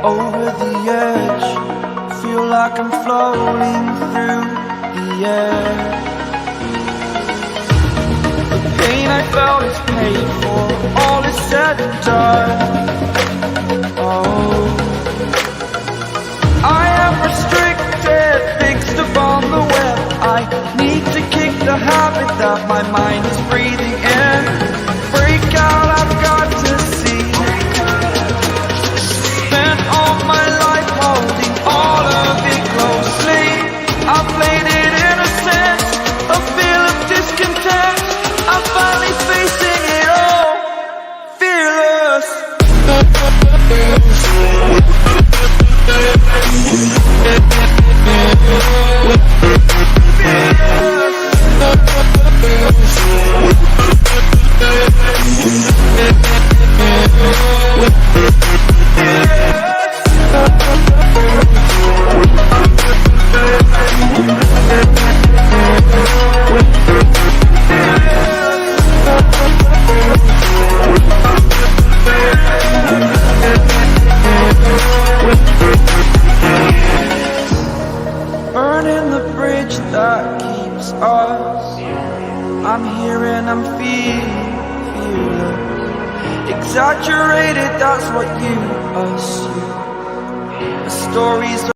Over the edge, feel like I'm floating through the air. The pain I felt is paid for, all is said and done. Oh, I am restricted, fixed upon the web. I need to kick the habit that my mind is breathing in. Break out, I've got to see. Spent all my life holding all of it closely. I played it innocent, a feel of discontent. I'm finally facing it all, fearless. Burning the bridge that keeps us. I'm here and I'm feeling exaggerated, that's what you assume. The stories